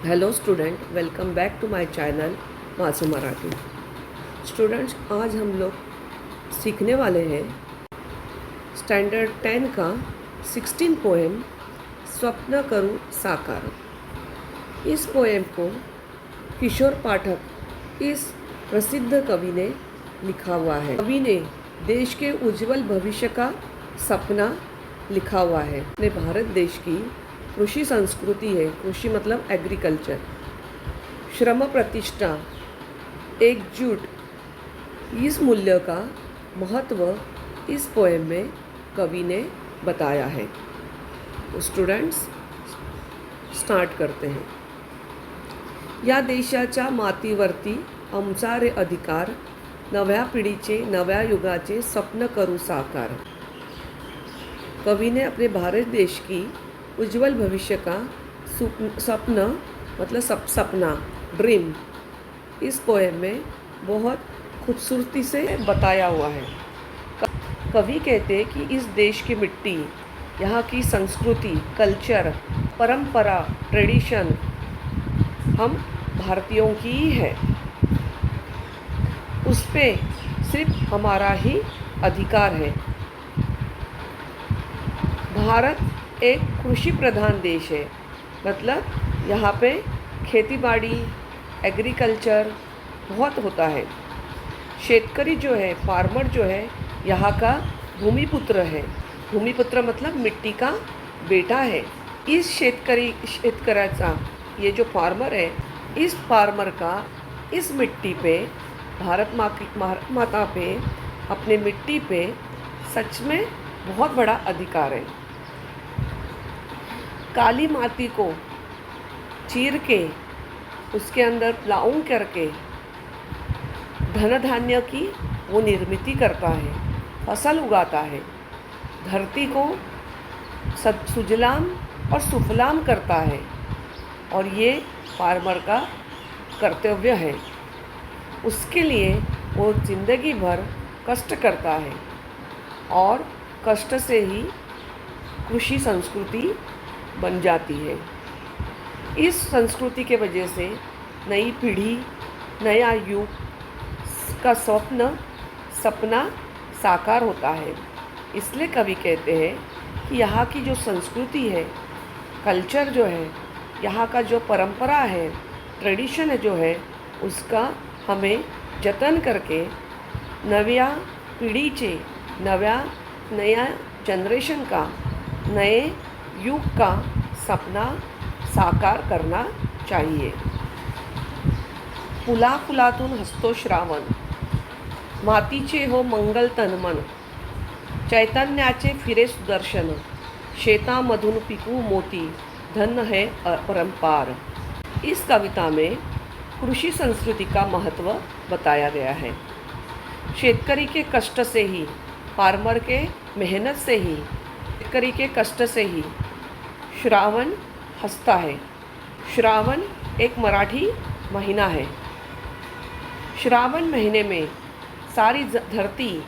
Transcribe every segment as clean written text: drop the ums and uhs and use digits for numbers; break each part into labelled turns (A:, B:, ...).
A: Hello student, welcome back to my channel Masu Marathi. Students, आज हम लोग सीखने वाले हैं स्टैंडर्ड 10 का 16 पोएम स्वप्न करूं साकार। इस पोएम को किशोर पाठक इस प्रसिद्ध कवि ने लिखा हुआ है। कवि ने देश के उज्जवल भविष्य का सपना लिखा हुआ है। अपने भारत देश की कृषि संस्कृति है। कृषि मतलब एग्रीकल्चर, श्रम प्रतिष्ठा, एकजुट, इस मूल्य का महत्व इस पोएम में कवि ने बताया है। तो स्टूडेंट्स, स्टार्ट करते हैं। या देशाच्या मातीवरती आमचा रे अधिकार, नव्या पिढीचे नव्या युगाचे स्वप्न करू साकार। कवि ने अपने भारत देश की उज्जवल भविष्य का स्वप्न मतलब सपना, ड्रीम, इस पोएम में बहुत खूबसूरती से बताया हुआ है। कवि कहते हैं कि इस देश की मिट्टी, यहाँ की संस्कृति, कल्चर, परंपरा, ट्रेडिशन हम भारतीयों की ही है। उस पे सिर्फ हमारा ही अधिकार है। भारत एक कृषि प्रधान देश है, मतलब यहाँ पे खेती बाड़ी, एग्रीकल्चर बहुत होता है। शेतकरी जो है, फार्मर जो है, यहाँ का भूमिपुत्र है। भूमिपुत्र मतलब मिट्टी का बेटा है। इस शेतकऱ्याचा, ये जो फार्मर है, इस फार्मर का इस मिट्टी पे, भारत माता पे, अपने मिट्टी पे सच में बहुत बड़ा अधिकार है। काली माटी को चीर के उसके अंदर प्लाउंग करके धन धान्य की वो निर्मित करता है, फसल उगाता है, धरती को सुजलाम और सुफलाम करता है। और ये फार्मर का कर्तव्य है। उसके लिए वो ज़िंदगी भर कष्ट करता है और कष्ट से ही कृषि संस्कृति बन जाती है। इस संस्कृति के वजह से नई पीढ़ी, नया युग का सपना साकार होता है। इसलिए कवि कहते हैं कि यहाँ की जो संस्कृति है, कल्चर जो है, यहाँ का जो परंपरा है, ट्रेडिशन जो है, उसका हमें जतन करके नव्या पिढीचे, नया जनरेशन का, नए युग का सपना साकार करना चाहिए। फुला फुलातून हसतो श्रावण, मातीचे हो मंगल तनमन, चैतन्याचे फिरे सुदर्शन, शेतामधून पिकू मोती, धन है परंपार। इस कविता में कृषि संस्कृति का महत्व बताया गया है। शेतकरी के कष्ट से ही, फार्मर के मेहनत से ही, शेतकरी के कष्ट से ही श्रावण हंसता है। श्रावण एक मराठी महीना है। श्रावण महीने में सारी धरती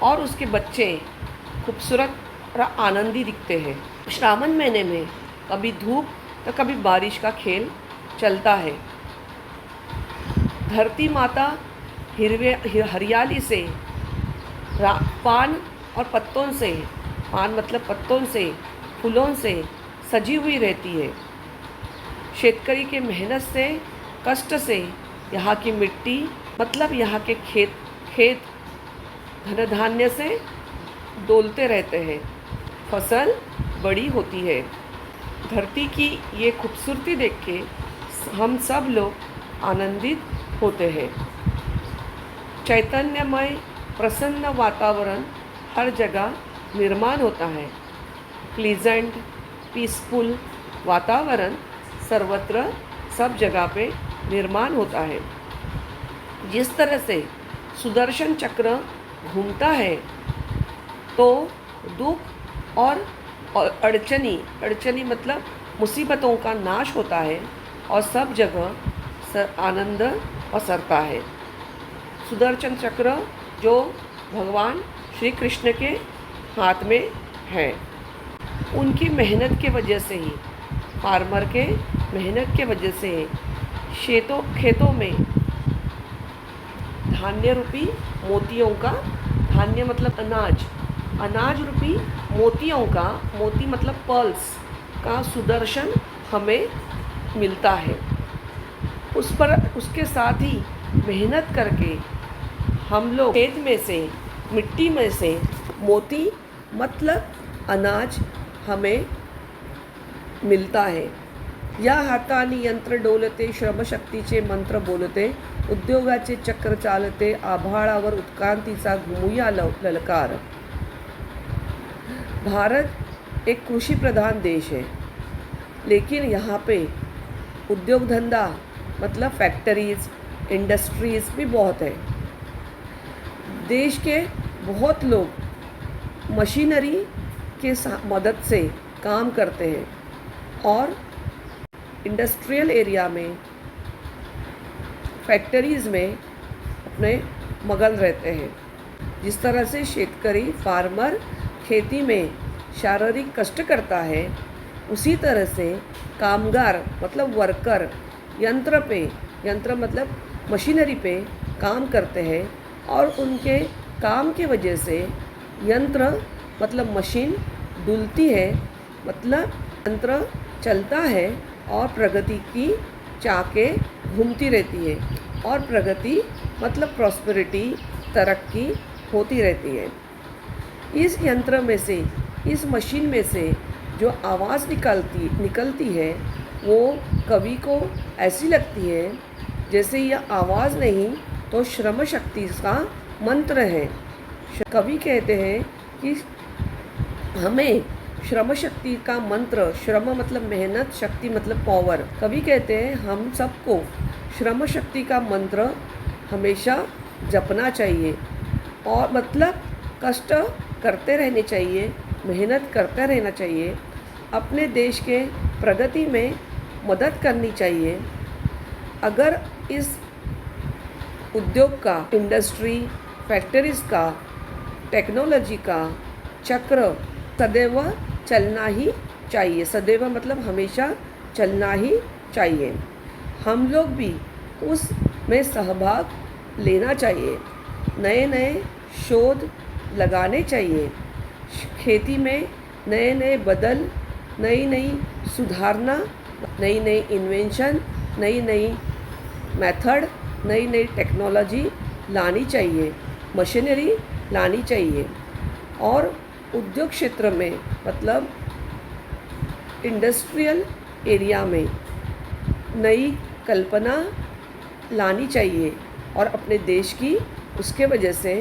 A: और उसके बच्चे खूबसूरत और आनंदी दिखते हैं। श्रावण महीने में कभी धूप तो कभी बारिश का खेल चलता है। धरती माता हरियाली से, पान और पत्तों से, पान मतलब पत्तों से, फूलों से सजी हुई रहती है। शेतकरी के मेहनत से, कष्ट से यहाँ की मिट्टी मतलब यहाँ के खेत धन धान्य से डोलते रहते हैं, फसल बड़ी होती है। धरती की ये खूबसूरती देख के हम सब लोग आनंदित होते हैं। चैतन्यमय प्रसन्न वातावरण हर जगह निर्माण होता है। प्लीजेंट, पीसफुल वातावरण सर्वत्र, सब जगह पे निर्माण होता है। जिस तरह से सुदर्शन चक्र घूमता है तो दुख और अड़चनी मतलब मुसीबतों का नाश होता है और सब जगह आनंद पसरता है। सुदर्शन चक्र जो भगवान श्री कृष्ण के हाथ में है, उनकी मेहनत के वजह से ही फार्मर के मेहनत के वजह से खेतों में धान्य रूपी मोतियों का, धान्य मतलब अनाज रूपी मोतियों का, मोती मतलब पर्ल्स का सुदर्शन हमें मिलता है। उसके साथ ही मेहनत करके हम लोग खेत में से, मिट्टी में से मोती मतलब अनाज हमें मिलता है। या हातानी यंत्र डोलते, श्रमशक्तीचे मंत्र बोलते, उद्योगाचे चक्र चालते, आभाळावर उत्क्रांतीचा घुमूया ललकार। भारत एक कृषि प्रधान देश है, लेकिन यहाँ पे उद्योग धंधा मतलब फैक्ट्रीज़, इंडस्ट्रीज़ भी बहुत है। देश के बहुत लोग मशीनरी के मदद से काम करते हैं और इंडस्ट्रियल एरिया में, फैक्ट्रीज़ में अपने मगन रहते हैं। जिस तरह से शेतकरी फार्मर खेती में शारीरिक कष्ट करता है, उसी तरह से कामगार मतलब वर्कर यंत्र मतलब मशीनरी पे काम करते हैं और उनके काम के वजह से यंत्र मतलब मशीन डुलती है, मतलब यंत्र चलता है और प्रगति की चाकें घूमती रहती है और प्रगति मतलब प्रॉस्पेरिटी, तरक्की होती रहती है। इस यंत्र में से, इस मशीन में से जो आवाज़ निकलती है वो कवि को ऐसी लगती है जैसे यह आवाज़ नहीं तो श्रम शक्ति का मंत्र है। कवि कहते हैं कि हमें श्रम शक्ति का मंत्र, श्रम मतलब मेहनत, शक्ति मतलब पावर। कवि कहते हैं हम सबको श्रम शक्ति का मंत्र हमेशा जपना चाहिए और मतलब कष्ट करते रहने चाहिए, मेहनत करते रहना चाहिए, अपने देश के प्रगति में मदद करनी चाहिए। अगर इस उद्योग का, इंडस्ट्री, फैक्ट्रीज़ का, टेक्नोलॉजी का चक्र सदैव चलना ही चाहिए, सदैव मतलब हमेशा चलना ही चाहिए। हम लोग भी उसमें सहभाग लेना चाहिए, नए नए शोध लगाने चाहिए, खेती में नए नए बदल, नई सुधारना, नई इन्वेंशन, नई मेथड, नई टेक्नोलॉजी लानी चाहिए, मशीनरी लानी चाहिए और उद्योग क्षेत्र में मतलब इंडस्ट्रियल एरिया में नई कल्पना लानी चाहिए और अपने देश की उसके वजह से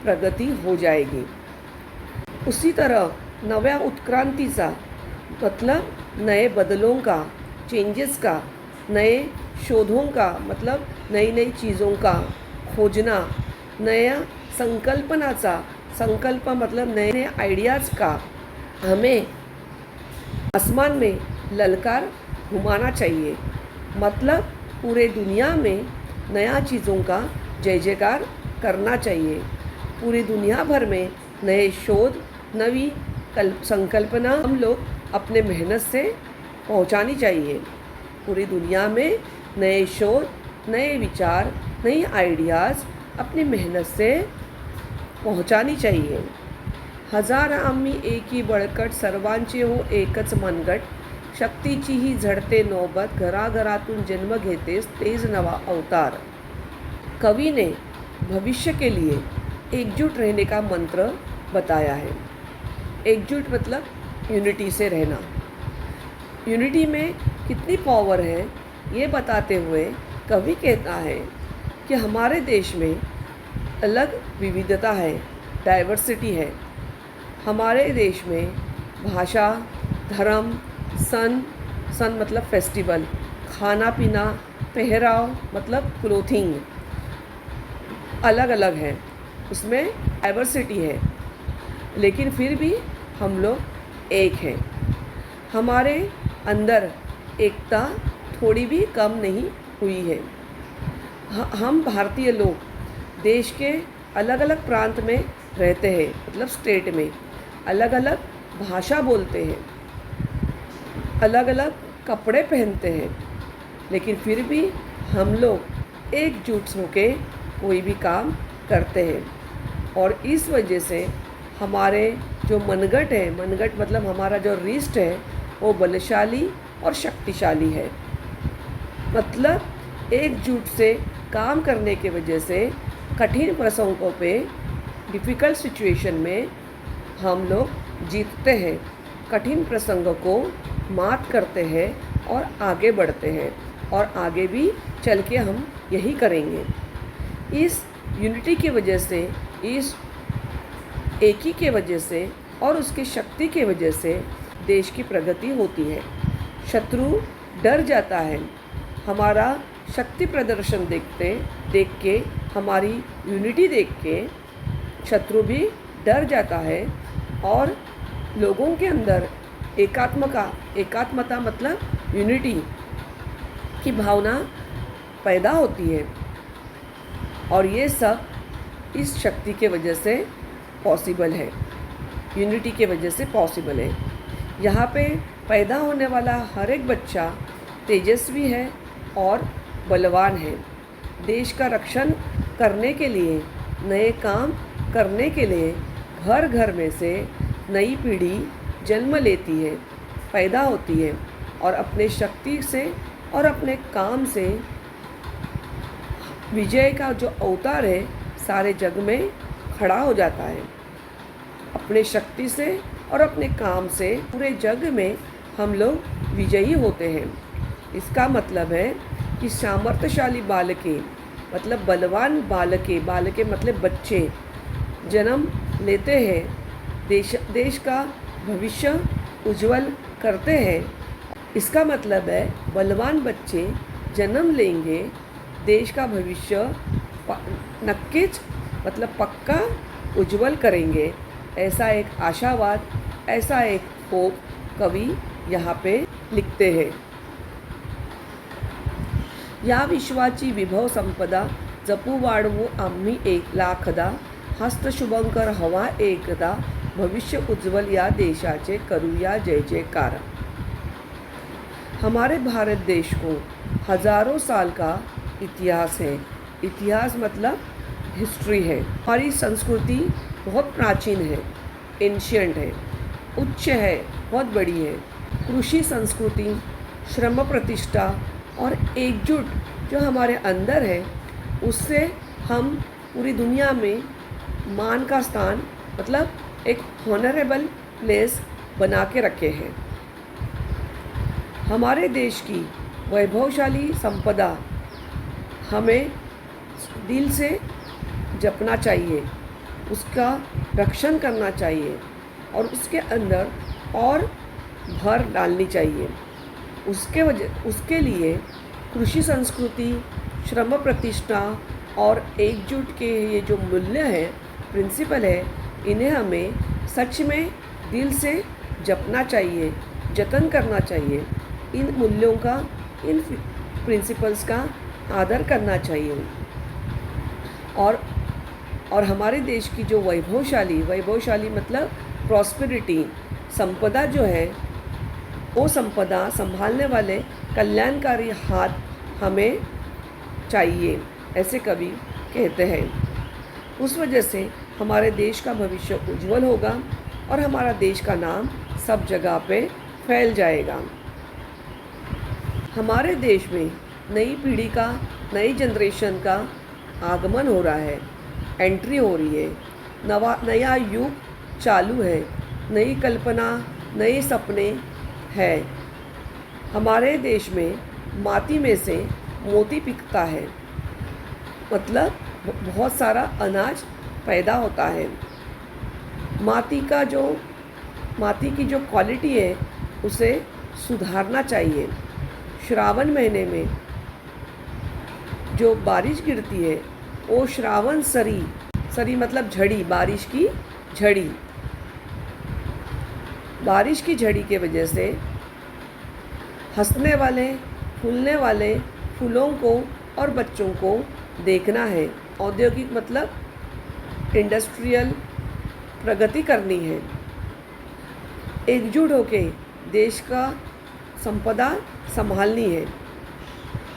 A: प्रगति हो जाएगी। उसी तरह नव्या उत्क्रांतीचा मतलब नए बदलों का, चेंजेस का, नए शोधों का मतलब नई चीज़ों का खोजना, नया संकल्पनाचा, संकल्प मतलब नए आइडियाज़ का हमें आसमान में ललकार घुमाना चाहिए। मतलब पूरे दुनिया में नया चीज़ों का जय जयकार करना चाहिए। पूरी दुनिया भर में नए शोध, नवी संकल्पना हम लोग अपने मेहनत से पहुंचानी चाहिए। पूरी दुनिया में नए शोध, नए विचार, नई आइडियाज़ अपनी मेहनत से पहुंचानी चाहिए। हजार आम्ही एकी बळकट, सर्वांचे हो एकच मनगट, शक्तीची ही झडते नौबत, घराघरातून जन्म घेतेस तेज नवा अवतार। कवि ने भविष्य के लिए एकजुट रहने का मंत्र बताया है। एकजुट मतलब यूनिटी से रहना। यूनिटी में कितनी पावर है ये बताते हुए कवि कहता है कि हमारे देश में अलग विविधता है, डाइवर्सिटी है। हमारे देश में भाषा, धर्म, सन मतलब फेस्टिवल, खाना पीना, पहराव मतलब क्लोथिंग अलग अलग है, उसमें डाइवर्सिटी है, लेकिन फिर भी हम लोग एक हैं। हमारे अंदर एकता थोड़ी भी कम नहीं हुई है। हम भारतीय लोग देश के अलग अलग प्रांत में रहते हैं, मतलब स्टेट में अलग अलग भाषा बोलते हैं, अलग अलग कपड़े पहनते हैं, लेकिन फिर भी हम लोग एकजुट होकर कोई भी काम करते हैं। और इस वजह से हमारे जो मनगट है, मनगट मतलब हमारा जो रिस्ट है, वो बलशाली और शक्तिशाली है। मतलब एकजुट से काम करने के वजह से कठिन प्रसंगों पे, डिफ़िकल्ट सिचुएशन में हम लोग जीतते हैं, कठिन प्रसंगों को मात करते हैं और आगे बढ़ते हैं, और आगे भी चल के हम यही करेंगे। इस यूनिटी की वजह से, इस एकी के वजह से और उसकी शक्ति के वजह से देश की प्रगति होती है। शत्रु डर जाता है, हमारा शक्ति प्रदर्शन देख के, हमारी यूनिटी देख के शत्रु भी डर जाता है, और लोगों के अंदर एकात्मता मतलब यूनिटी की भावना पैदा होती है। और ये सब इस शक्ति के वजह से पॉसिबल है, यूनिटी के वजह से पॉसिबल है। यहाँ पे पैदा होने वाला हर एक बच्चा तेजस्वी है और बलवान है। देश का रक्षण करने के लिए, नए काम करने के लिए घर घर में से नई पीढ़ी जन्म लेती है, पैदा होती है, और अपने शक्ति से और अपने काम से विजय का जो अवतार है सारे जग में खड़ा हो जाता है। अपने शक्ति से और अपने काम से पूरे जग में हम लोग विजयी होते हैं। इसका मतलब है कि सामर्थ्यशाली बालके मतलब बलवान बालके मतलब बच्चे जन्म लेते हैं, देश का भविष्य उज्जवल करते हैं। इसका मतलब है बलवान बच्चे जन्म लेंगे, देश का भविष्य नक्कीच मतलब पक्का उज्जवल करेंगे। ऐसा एक आशावाद, ऐसा एक होप कवि यहाँ पे लिखते हैं। या विश्वाची विभव संपदा जपू वाढवू आम्ही एक लाखदा, हस्तशुभंकर हवा एकदा, भविष्य उज्ज्वल या देशाचे करूया जय जयकार। हमारे भारत देश को हजारों साल का इतिहास है। इतिहास मतलब हिस्ट्री है। हमारी संस्कृति बहुत प्राचीन है, एंशियंट है, उच्च है, बहुत बड़ी है। कृषि संस्कृति, श्रम प्रतिष्ठा और एकजुट जो हमारे अंदर है, उससे हम पूरी दुनिया में मान का स्थान मतलब एक हॉनरेबल प्लेस बना के रखे हैं। हमारे देश की वैभवशाली संपदा हमें दिल से जपना चाहिए, उसका रक्षण करना चाहिए और उसके अंदर और भर डालनी चाहिए। उसके लिए कृषि संस्कृति, श्रम प्रतिष्ठा और एकजुट के ये जो मूल्य हैं, प्रिंसिपल है, इन्हें हमें सच में दिल से जपना चाहिए, जतन करना चाहिए। इन मूल्यों का, इन प्रिंसिपल्स का आदर करना चाहिए। और हमारे देश की जो वैभवशाली मतलब प्रॉस्पेरिटी संपदा जो है, वो संपदा संभालने वाले कल्याणकारी हाथ हमें चाहिए, ऐसे कवि कहते हैं। उस वजह से हमारे देश का भविष्य उज्जवल होगा और हमारा देश का नाम सब जगह पे फैल जाएगा। हमारे देश में नई पीढ़ी का, नई जनरेशन का आगमन हो रहा है, एंट्री हो रही है। नया युग चालू है, नई कल्पना, नए सपने हैं। हमारे देश में माटी में से मोती पिकता है, मतलब बहुत सारा अनाज पैदा होता है। माटी की जो क्वालिटी है उसे सुधारना चाहिए। श्रावण महीने में जो बारिश गिरती है वो श्रावण सरी मतलब झड़ी, बारिश की झड़ी। बारिश की झड़ी के वजह से हंसने वाले, फूलने वाले फूलों को और बच्चों को देखना है। औद्योगिक मतलब इंडस्ट्रियल प्रगति करनी है। एकजुट होके देश का संपदा संभालनी है।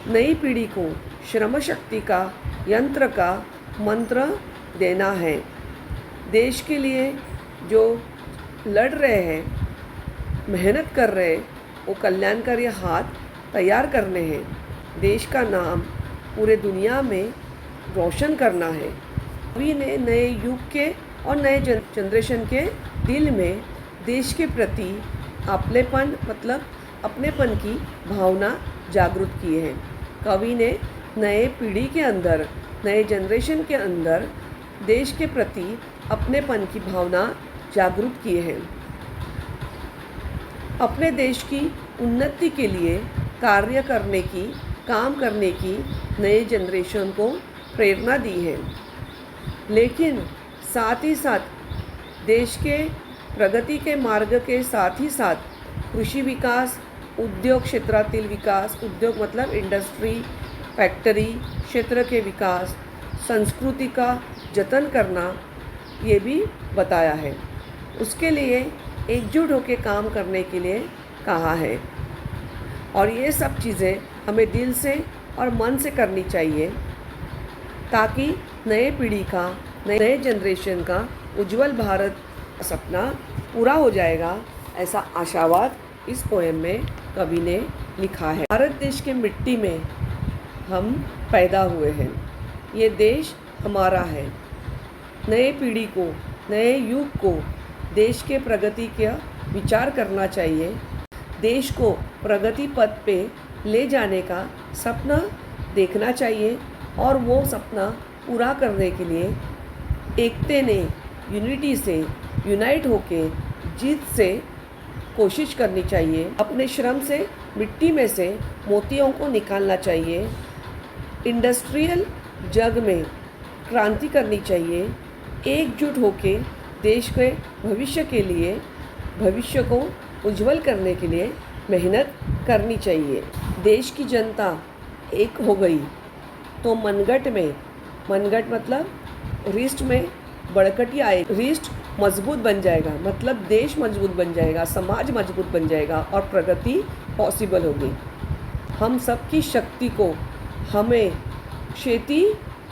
A: नई पीढ़ी को श्रम शक्ति का, यंत्र का मंत्र देना है। देश के लिए जो लड़ रहे हैं, मेहनत कर रहे, वो कल्याणकारी हाथ तैयार करने हैं। देश का नाम पूरे दुनिया में रोशन करना है। कवि ने नए युग के और नए जनरेशन के दिल में देश के प्रति अपनेपन मतलब अपनेपन की भावना जागृत किए हैं। कवि ने नए पीढ़ी के अंदर, नए जनरेशन के अंदर देश के प्रति अपनेपन की भावना जागरूक किए हैं। अपने देश की उन्नति के लिए कार्य करने की, काम करने की नए जनरेशन को प्रेरणा दी है। लेकिन साथ ही साथ देश के प्रगति के मार्ग के साथ ही साथ कृषि विकास, उद्योग क्षेत्रातील विकास, उद्योग मतलब इंडस्ट्री, फैक्ट्री क्षेत्र के विकास, संस्कृति का जतन करना, ये भी बताया है। उसके लिए एकजुट होकर काम करने के लिए कहा है। और ये सब चीज़ें हमें दिल से और मन से करनी चाहिए, ताकि नए पीढ़ी का, नए जनरेशन का उज्जवल भारत सपना पूरा हो जाएगा, ऐसा आशावाद इस पोएम में कवि ने लिखा है। भारत देश के मिट्टी में हम पैदा हुए हैं। ये देश हमारा है। नए पीढ़ी को, नए युग को देश के प्रगति का विचार करना चाहिए। देश को प्रगति पथ पे ले जाने का सपना देखना चाहिए और वो सपना पूरा करने के लिए एकता ने, यूनिटी से, यूनाइट होके जीत से कोशिश करनी चाहिए। अपने श्रम से मिट्टी में से मोतियों को निकालना चाहिए। इंडस्ट्रियल जग में क्रांति करनी चाहिए। एकजुट होके देश के भविष्य के लिए, भविष्य को उज्जवल करने के लिए मेहनत करनी चाहिए। देश की जनता एक हो गई तो मनगढ़ में, मनगढ़ मतलब रिष्ट में बढ़कटी आए, रिष्ट मजबूत बन जाएगा, मतलब देश मजबूत बन जाएगा, समाज मजबूत बन जाएगा और प्रगति पॉसिबल होगी। हम सबकी शक्ति को हमें खेती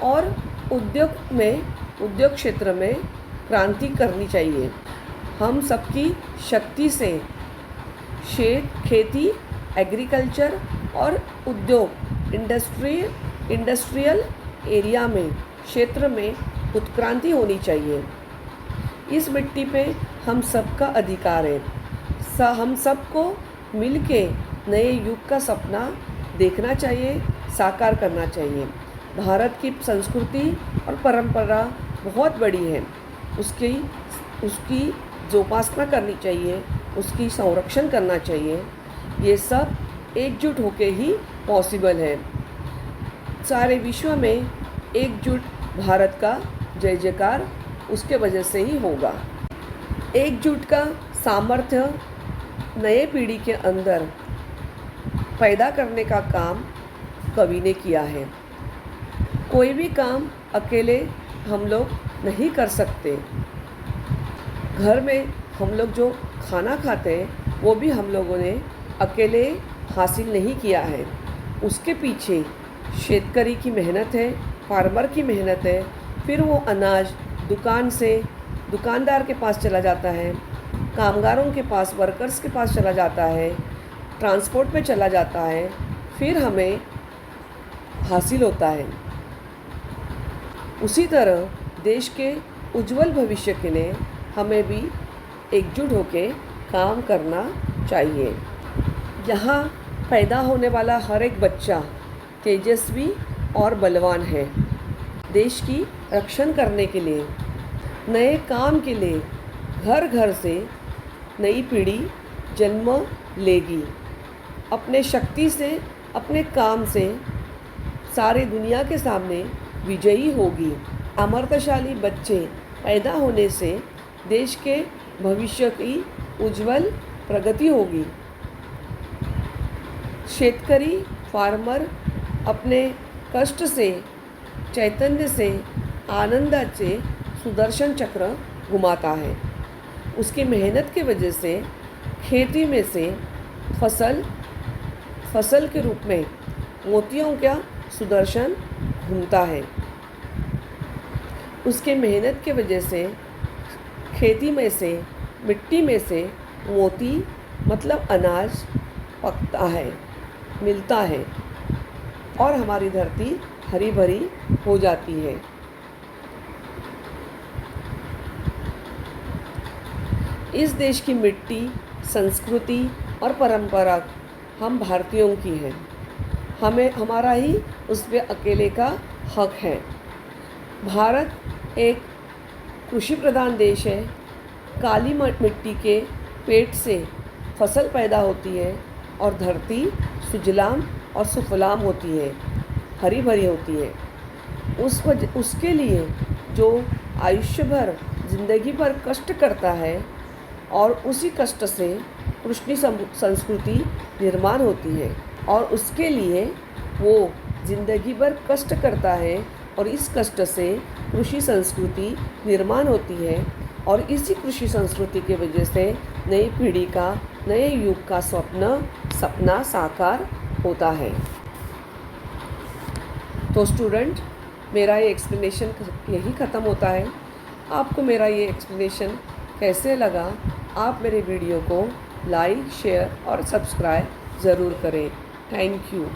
A: और उद्योग में, उद्योग क्षेत्र में क्रांति करनी चाहिए। हम सबकी शक्ति से खेती, एग्रीकल्चर और उद्योग, इंडस्ट्रियल एरिया में, क्षेत्र में उत्क्रांति होनी चाहिए। इस मिट्टी पे हम सबका अधिकार है। हम सबको मिलके नए युग का सपना देखना चाहिए, साकार करना चाहिए। भारत की संस्कृति और परंपरा बहुत बड़ी है। उसकी जोपासना करनी चाहिए, उसकी संरक्षण करना चाहिए। ये सब एकजुट होके ही पॉसिबल है। सारे विश्व में एकजुट भारत का जय जयकार उसके वजह से ही होगा। एकजुट का सामर्थ्य नए पीढ़ी के अंदर पैदा करने का काम कवि ने किया है। कोई भी काम अकेले हम लोग नहीं कर सकते। घर में हम लोग जो खाना खाते हैं वो भी हम लोगों ने अकेले हासिल नहीं किया है। उसके पीछे शेतकरी की मेहनत है, फार्मर की मेहनत है। फिर वो अनाज दुकान से दुकानदार के पास चला जाता है, कामगारों के पास, वर्कर्स के पास चला जाता है, ट्रांसपोर्ट पे चला जाता है, फिर हमें हासिल होता है। उसी तरह देश के उज्जवल भविष्य के लिए हमें भी एकजुट होके काम करना चाहिए। यहाँ पैदा होने वाला हर एक बच्चा तेजस्वी और बलवान है। देश की रक्षण करने के लिए, नए काम के लिए घर घर से नई पीढ़ी जन्म लेगी। अपने शक्ति से, अपने काम से सारी दुनिया के सामने विजयी होगी। अमृतशाली बच्चे पैदा होने से देश के भविष्य की उज्जवल प्रगति होगी। शेतकरी, फार्मर अपने कष्ट से, चैतन्य से, आनंद से सुदर्शन चक्र घुमाता है। उसकी मेहनत की वजह से खेती में से फसल फसल के रूप में मोतियों का सुदर्शन घूमता है। उसके मेहनत के वजह से खेती में से, मिट्टी में से मोती मतलब अनाज पकता है, मिलता है और हमारी धरती हरी भरी हो जाती है। इस देश की मिट्टी, संस्कृति और परंपरा हम भारतीयों की है। हमारा ही उस पर अकेले का हक है। भारत एक कृषि प्रधान देश है। काली मिट्टी के पेट से फसल पैदा होती है और धरती सुजलाम और सुफलाम होती है, हरी भरी होती है। उसके लिए जो आयुष्य भर जिंदगी भर कष्ट करता है और उसी कष्ट से कृषि संस्कृति निर्माण होती है और उसके लिए वो जिंदगी भर कष्ट करता है और इस कष्ट से कृषि संस्कृति निर्माण होती है और इसी कृषि संस्कृति के वजह से नई पीढ़ी का, नए युग का सपना साकार होता है। तो स्टूडेंट, मेरा ये एक्सप्लेनेशन यही ख़त्म होता है। आपको मेरा ये एक्सप्लेनेशन कैसे लगा? आप मेरे वीडियो को लाइक, शेयर और सब्सक्राइब ज़रूर करें। Thank you.